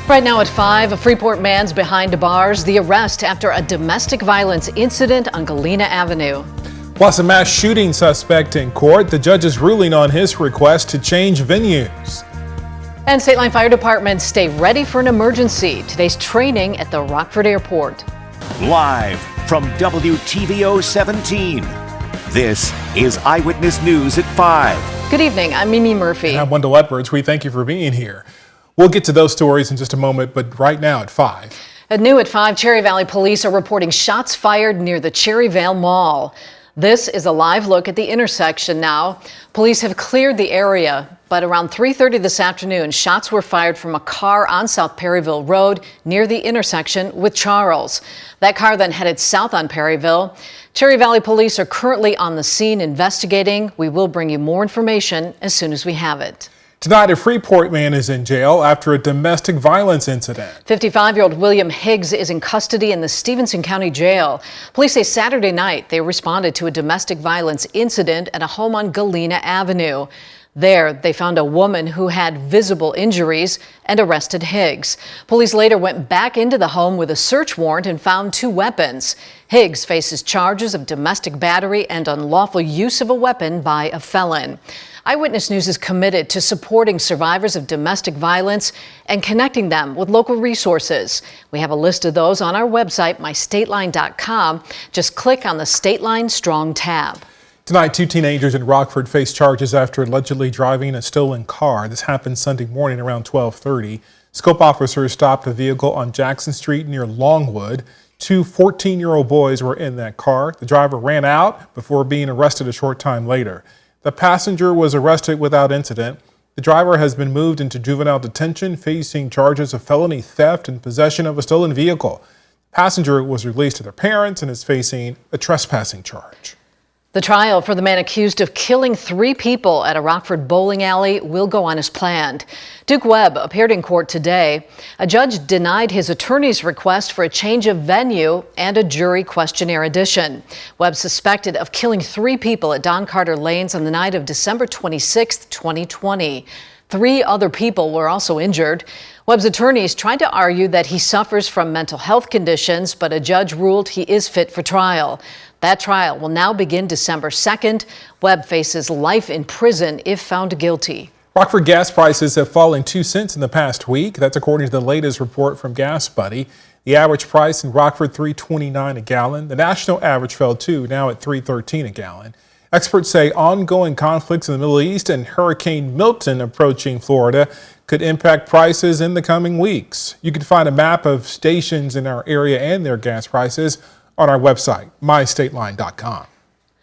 Right now at 5, a Freeport man's behind bars. The arrest after a domestic violence incident on Galena Avenue. Plus a mass shooting suspect in court. The judge is ruling on his request to change venues. And State Line Fire Department stay ready for an emergency. Today's training at the Rockford Airport. Live from WTVO 17. This is Eyewitness News at 5. Good evening, I'm Mimi Murphy. And I'm Wendell Edwards. We thank you for being here. We'll get to those stories in just a moment, but right now at 5. At new at 5, Cherry Valley police are reporting shots fired near the Cherryvale Mall. This is a live look at the intersection now. Police have cleared the area, but around 3:30 this afternoon, shots were fired from a car on South Perryville Road near the intersection with Charles. That car then headed south on Perryville. Cherry Valley police are currently on the scene investigating. We will bring you more information as soon as we have it. Tonight, a Freeport man is in jail after a domestic violence incident. 55-year-old William Higgs is in custody in the Stevenson County Jail. Police say Saturday night they responded to a domestic violence incident at a home on Galena Avenue. There, they found a woman who had visible injuries and arrested Higgs. Police later went back into the home with a search warrant and found 2 weapons. Higgs faces charges of domestic battery and unlawful use of a weapon by a felon. Eyewitness News is committed to supporting survivors of domestic violence and connecting them with local resources. We have a list of those on our website, mystateline.com. Just click on the State Line Strong tab. Tonight, 2 teenagers in Rockford face charges after allegedly driving a stolen car. This happened Sunday morning around 12:30. Scope officers stopped a vehicle on Jackson Street near Longwood. 2 14-year-old boys were in that car. The driver ran out before being arrested a short time later. The passenger was arrested without incident. The driver has been moved into juvenile detention, facing charges of felony theft and possession of a stolen vehicle. The passenger was released to their parents and is facing a trespassing charge. The trial for the man accused of killing 3 people at a Rockford bowling alley will go on as planned. Duke Webb appeared in court today. A judge denied his attorney's request for a change of venue and a jury questionnaire addition. Webb suspected of killing 3 people at Don Carter Lanes on the night of December 26, 2020. 3 other people were also injured. Webb's attorneys tried to argue that he suffers from mental health conditions, but a judge ruled he is fit for trial. That trial will now begin December 2nd. Webb faces life in prison if found guilty. Rockford gas prices have fallen 2 cents in the past week. That's according to the latest report from Gas Buddy. The average price in Rockford, $3.29 a gallon. The national average fell too, now at $3.13 a gallon. Experts say ongoing conflicts in the Middle East and Hurricane Milton approaching Florida could impact prices in the coming weeks. You can find a map of stations in our area and their gas prices on our website, mystateline.com.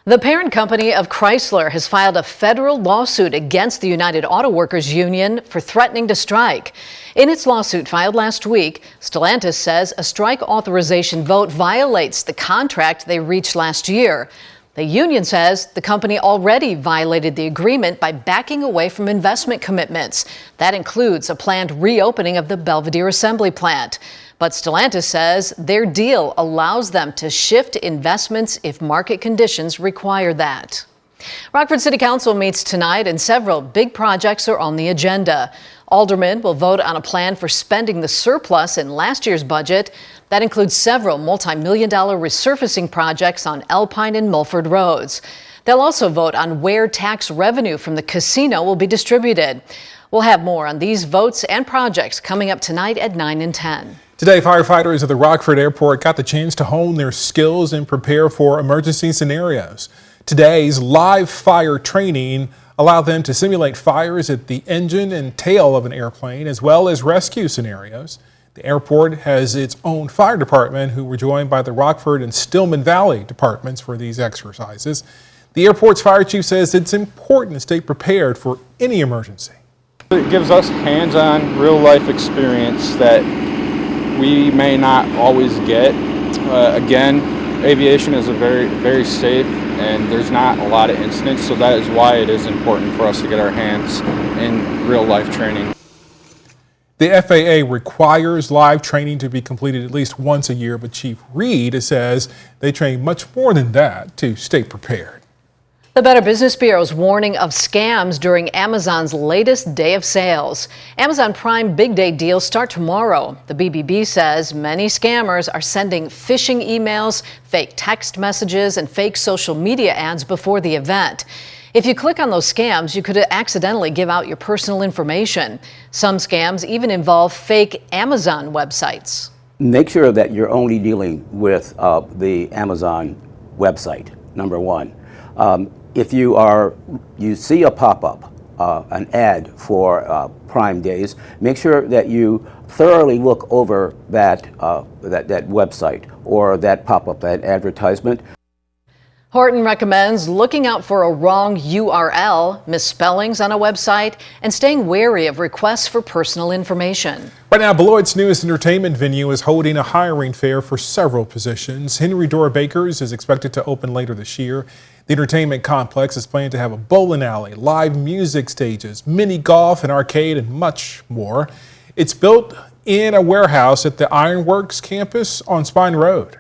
The parent company of Chrysler has filed a federal lawsuit against the United Auto Workers Union for threatening to strike. In its lawsuit filed last week, Stellantis says a strike authorization vote violates the contract they reached last year. The union says the company already violated the agreement by backing away from investment commitments. That includes a planned reopening of the Belvidere assembly plant. But Stellantis says their deal allows them to shift investments if market conditions require that. Rockford City Council meets tonight and several big projects are on the agenda. Aldermen will vote on a plan for spending the surplus in last year's budget. That includes several multi-million-dollar resurfacing projects on Alpine and Mulford roads. They'll also vote on where tax revenue from the casino will be distributed. We'll have more on these votes and projects coming up tonight at 9 and 10. Today, firefighters at the Rockford Airport got the chance to hone their skills and prepare for emergency scenarios. Today's live fire training allowed them to simulate fires at the engine and tail of an airplane, as well as rescue scenarios. The airport has its own fire department, who were joined by the Rockford and Stillman Valley departments for these exercises. The airport's fire chief says it's important to stay prepared for any emergency. It gives us hands-on, real-life experience that we may not always get. Again, aviation is a very safe, and there's not a lot of incidents, so that is why it is important for us to get our hands in real-life training. The FAA requires live training to be completed at least once a year, but Chief Reed says they train much more than that to stay prepared. The Better Business Bureau's warning of scams during Amazon's latest day of sales. Amazon Prime Big Day deals start tomorrow. The BBB says many scammers are sending phishing emails, fake text messages, and fake social media ads before the event. If you click on those scams, you could accidentally give out your personal information. Some scams even involve fake Amazon websites. Make sure that you're only dealing with the Amazon website, number one. If you see a pop-up, an ad for Prime Days, make sure that you thoroughly look over that website or that pop-up, that advertisement. Horton recommends looking out for a wrong URL, misspellings on a website, and staying wary of requests for personal information. Right now, Beloit's newest entertainment venue is holding a hiring fair for several positions. Henry Door Bakers is expected to open later this year. The entertainment complex is planned to have a bowling alley, live music stages, mini golf, an arcade, and much more. It's built in a warehouse at the Ironworks campus on Spine Road.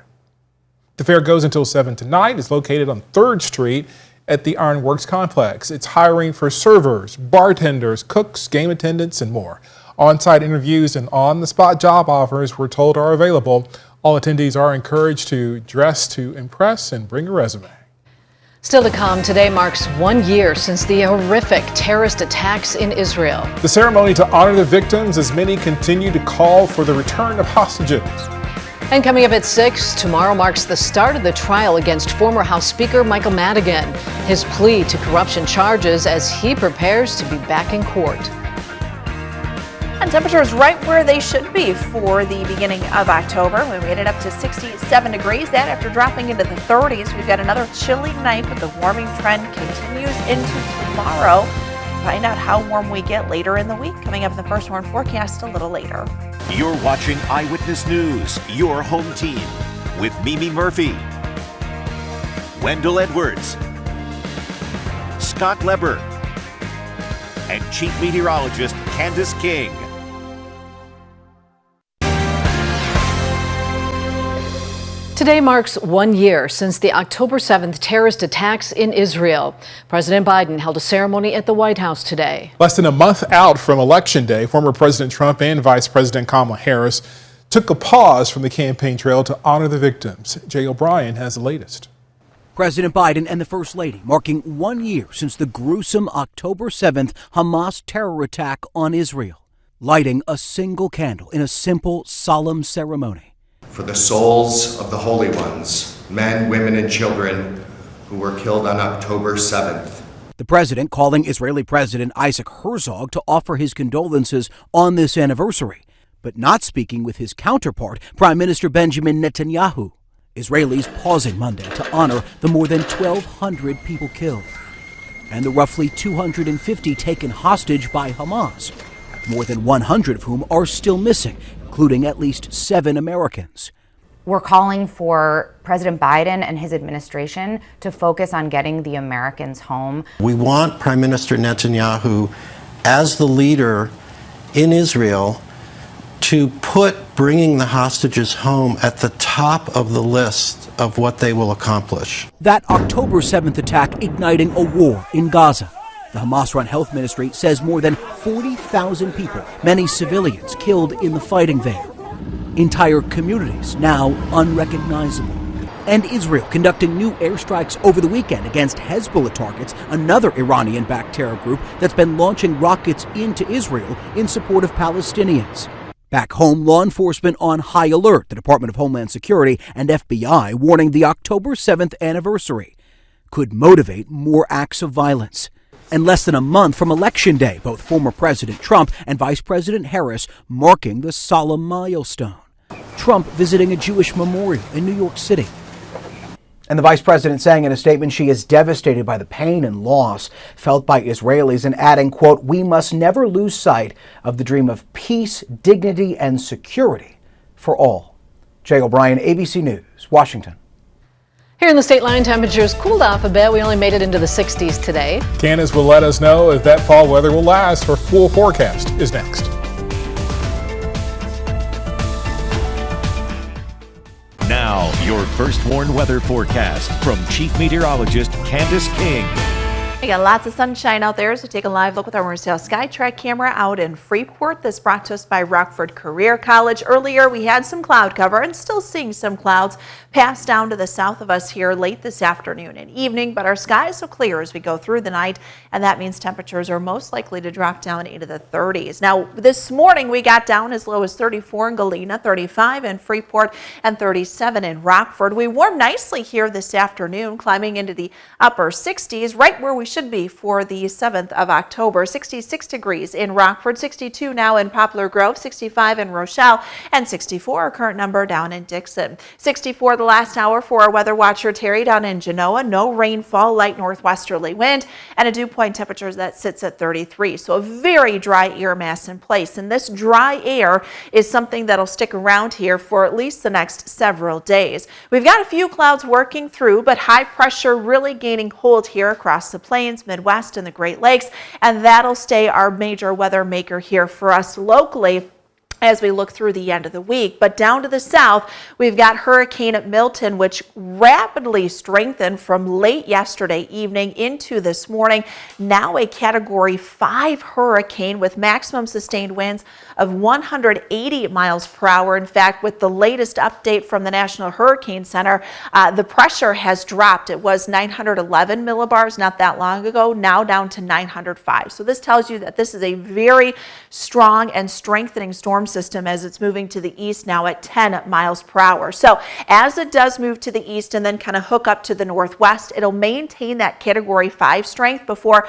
The fair goes until 7 tonight. It's located on 3rd Street at the Ironworks complex. It's hiring for servers, bartenders, cooks, game attendants, and more. On-site interviews and on-the-spot job offers, we're told, are available. All attendees are encouraged to dress to impress and bring a resume. Still to come, today marks 1 year since the horrific terrorist attacks in Israel. The ceremony to honor the victims as many continue to call for the return of hostages. And coming up at 6, tomorrow marks the start of the trial against former House Speaker Michael Madigan. His plea to corruption charges as he prepares to be back in court. And temperatures right where they should be for the beginning of October. We made it up to 67 degrees. That after dropping into the 30s. We've got another chilly night, but the warming trend continues into tomorrow. Find out how warm we get later in the week. Coming up in the First Warn forecast a little later. You're watching Eyewitness News, your home team, with Mimi Murphy, Wendell Edwards, Scott Leber, and Chief Meteorologist Candace King. Today marks 1 year since the October 7th terrorist attacks in Israel. President Biden held a ceremony at the White House today. Less than a month out from Election Day, former President Trump and Vice President Kamala Harris took a pause from the campaign trail to honor the victims. Jay O'Brien has the latest. President Biden and the First Lady marking 1 year since the gruesome October 7th Hamas terror attack on Israel, lighting a single candle in a simple, solemn ceremony. For the souls of the holy ones, men, women, and children who were killed on October 7th. The president calling Israeli President Isaac Herzog to offer his condolences on this anniversary, but not speaking with his counterpart, Prime Minister Benjamin Netanyahu. Israelis pausing Monday to honor the more than 1,200 people killed and the roughly 250 taken hostage by Hamas, more than 100 of whom are still missing, including at least 7 Americans. We're calling for President Biden and his administration to focus on getting the Americans home. We want Prime Minister Netanyahu, as the leader in Israel, to put bringing the hostages home at the top of the list of what they will accomplish. That October 7th attack igniting a war in Gaza. The Hamas-run health ministry says more than 40,000 people, many civilians, killed in the fighting there. Entire communities now unrecognizable. And Israel conducting new airstrikes over the weekend against Hezbollah targets, another Iranian-backed terror group that's been launching rockets into Israel in support of Palestinians. Back home, law enforcement on high alert, the Department of Homeland Security and FBI warning the October 7th anniversary could motivate more acts of violence. And less than a month from Election Day, both former President Trump and Vice President Harris marking the solemn milestone. Trump visiting a Jewish memorial in New York City. And the vice president saying in a statement she is devastated by the pain and loss felt by Israelis and adding, quote, "We must never lose sight of the dream of peace, dignity, and security for all." Jay O'Brien, ABC News, Washington. Here in the state line, temperatures cooled off a bit. We only made it into the 60s today. Candace will let us know if that fall weather will last. Her full forecast is next. Now, your First Warn weather forecast from Chief Meteorologist Candace King. We got lots of sunshine out there, so take a live look with our Marcel SkyTrack camera out in Freeport. This brought to us by Rockford Career College. Earlier, we had some cloud cover and still seeing some clouds pass down to the south of us here late this afternoon and evening, but our skies will clear as we go through the night, and that means temperatures are most likely to drop down into the 30s. Now, this morning, we got down as low as 34 in Galena, 35 in Freeport, and 37 in Rockford. We warmed nicely here this afternoon, climbing into the upper 60s, right where we should be for the 7th of October. 66 degrees in Rockford, 62 now in Poplar Grove, 65 in Rochelle, and 64 our current number down in Dixon. 64 the last hour for our weather watcher Terry down in Genoa. No rainfall, light northwesterly wind, and a dew point temperature that sits at 33. So a very dry air mass in place, and this dry air is something that'll stick around here for at least the next several days. We've got a few clouds working through, but high pressure really gaining hold here across the plains, Midwest, and the Great Lakes, and that'll stay our major weather maker here for us locally as we look through the end of the week. But down to the south, we've got Hurricane Milton, which rapidly strengthened from late yesterday evening into this morning. Now a Category 5 hurricane with maximum sustained winds of 180 miles per hour. In fact, with the latest update from the National Hurricane Center, the pressure has dropped. It was 911 millibars not that long ago, now down to 905. So this tells you that this is a very strong and strengthening storm system as it's moving to the east now at 10 miles per hour. So as it does move to the east and then kind of hook up to the northwest, it'll maintain that Category 5 strength before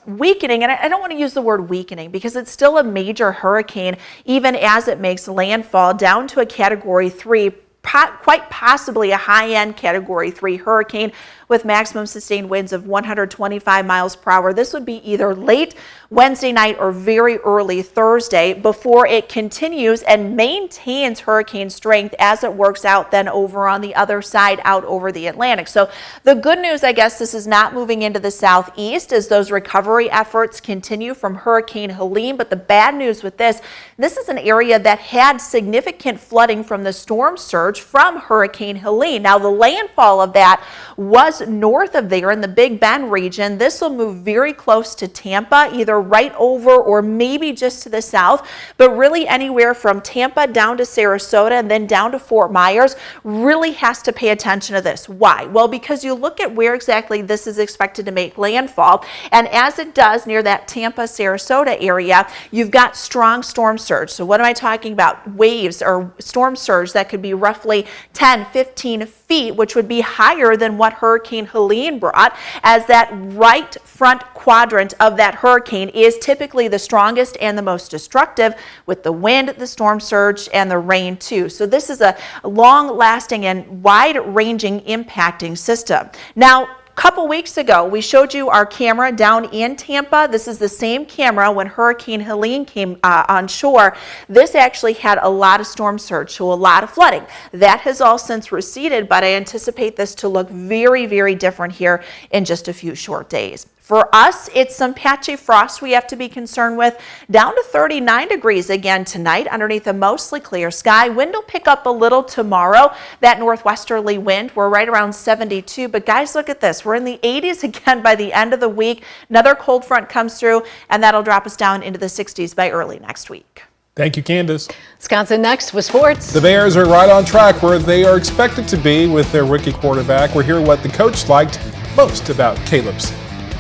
weakening. And I don't want to use the word weakening because it's still a major hurricane even as it makes landfall down to a Category 3, quite possibly a high-end Category 3 hurricane with maximum sustained winds of 125 miles per hour. This would be either late Wednesday night or very early Thursday before it continues and maintains hurricane strength as it works out then over on the other side out over the Atlantic. So the good news, I guess, this is not moving into the southeast as those recovery efforts continue from Hurricane Helene. But the bad news with this is an area that had significant flooding from the storm surge from Hurricane Helene. Now the landfall of that was north of there in the Big Bend region. This will move very close to Tampa, either right over or maybe just to the south, but really anywhere from Tampa down to Sarasota and then down to Fort Myers really has to pay attention to this. Why? Well, because you look at where exactly this is expected to make landfall, and as it does near that Tampa, Sarasota area, you've got strong storm surge. So what am I talking about? Waves or storm surge that could be roughly 10, 15 feet, which would be higher than what Hurricane Helene brought, as that right front quadrant of that hurricane is typically the strongest and the most destructive, with the wind, the storm surge, and the rain too. So this is a long-lasting and wide-ranging impacting system. Now, a couple weeks ago, we showed you our camera down in Tampa. This is the same camera when Hurricane Helene came on shore. This actually had a lot of storm surge, so a lot of flooding. That has all since receded, but I anticipate this to look very, very different here in just a few short days. For us, it's some patchy frost we have to be concerned with. Down to 39 degrees again tonight underneath a mostly clear sky. Wind will pick up a little tomorrow. That northwesterly wind, we're right around 72. But guys, look at this. We're in the 80s again by the end of the week. Another cold front comes through, and that'll drop us down into the 60s by early next week. Thank you, Candace. Wisconsin next with sports. The Bears are right on track where they are expected to be with their rookie quarterback. We're hearing what the coach liked most about Caleb's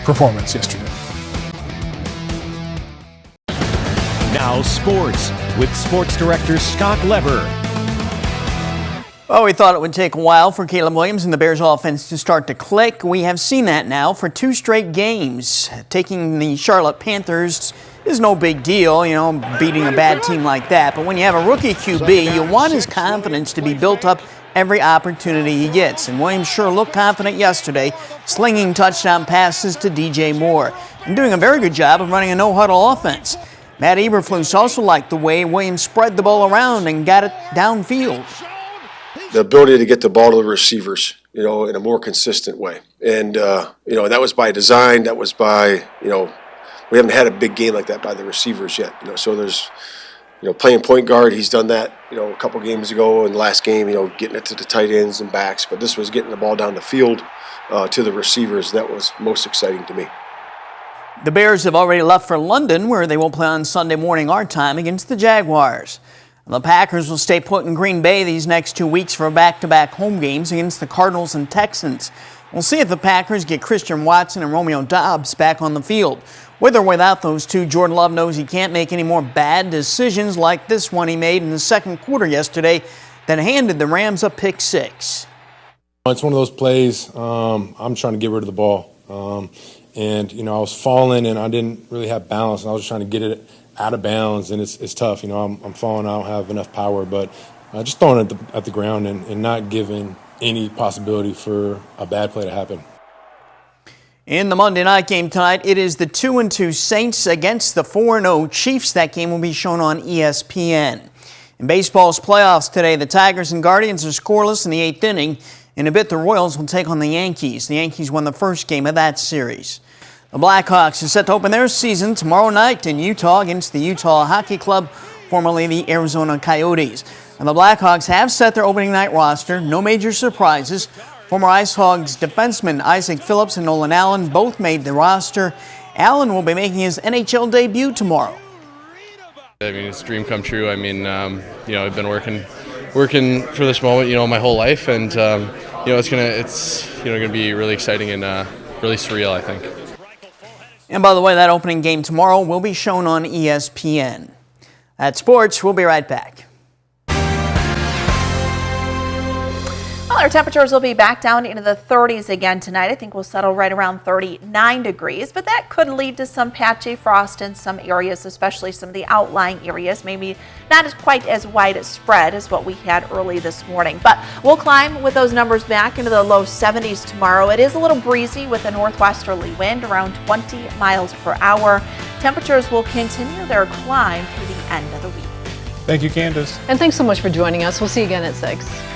performance yesterday. Now sports with sports director Scott Leber. Well, we thought it would take a while for Caleb Williams and the Bears offense to start to click. We have seen that now for 2 straight games. Taking the Charlotte Panthers is no big deal, beating a bad team like that. But when you have a rookie QB, you want his confidence to be built up every opportunity he gets. And Williams sure looked confident yesterday, slinging touchdown passes to DJ Moore and doing a very good job of running a no-huddle offense. Matt Eberflus also liked the way Williams spread the ball around and got it downfield. The ability to get the ball to the receivers, in a more consistent way. And, that was by design. That was by, we haven't had a big game like that by the receivers yet. So there's, playing point guard, he's done that, a couple games ago in the last game, getting it to the tight ends and backs. But this was getting the ball down the field to the receivers. That was most exciting to me. The Bears have already left for London, where they will play on Sunday morning our time against the Jaguars. The Packers will stay put in Green Bay these next 2 weeks for back-to-back home games against the Cardinals and Texans. We'll see if the Packers get Christian Watson and Romeo Doubs back on the field. With or without those two, Jordan Love knows he can't make any more bad decisions like this one he made in the second quarter yesterday that handed the Rams a pick six. It's one of those plays, I'm trying to get rid of the ball. And, I was falling and I didn't really have balance. And I was just trying to get it out of bounds, and it's tough. I'm falling, I don't have enough power, but just throwing it at the ground and not giving any possibility for a bad play to happen. In the Monday night game tonight, it is the 2-2 Saints against the 4-0 Chiefs. That game will be shown on ESPN. In baseball's playoffs today, the Tigers and Guardians are scoreless in the 8th inning. In a bit, the Royals will take on the Yankees. The Yankees won the first game of that series. The Blackhawks are set to open their season tomorrow night in Utah against the Utah Hockey Club, formerly the Arizona Coyotes. And the Blackhawks have set their opening night roster. No major surprises. Former Ice Hogs defensemen Isaac Phillips and Nolan Allen both made the roster. Allen will be making his NHL debut tomorrow. It's a dream come true. I've been working for this moment, my whole life, and it's gonna be really exciting and really surreal, I think. And by the way, that opening game tomorrow will be shown on ESPN. At sports, we'll be right back. Well, our temperatures will be back down into the 30s again tonight. I think we'll settle right around 39 degrees, but that could lead to some patchy frost in some areas, especially some of the outlying areas. Maybe not quite as wide a spread as what we had early this morning, but we'll climb with those numbers back into the low 70s tomorrow. It is a little breezy with a northwesterly wind around 20 miles per hour. Temperatures will continue their climb through the end of the week. Thank you, Candace. And thanks so much for joining us. We'll see you again at 6.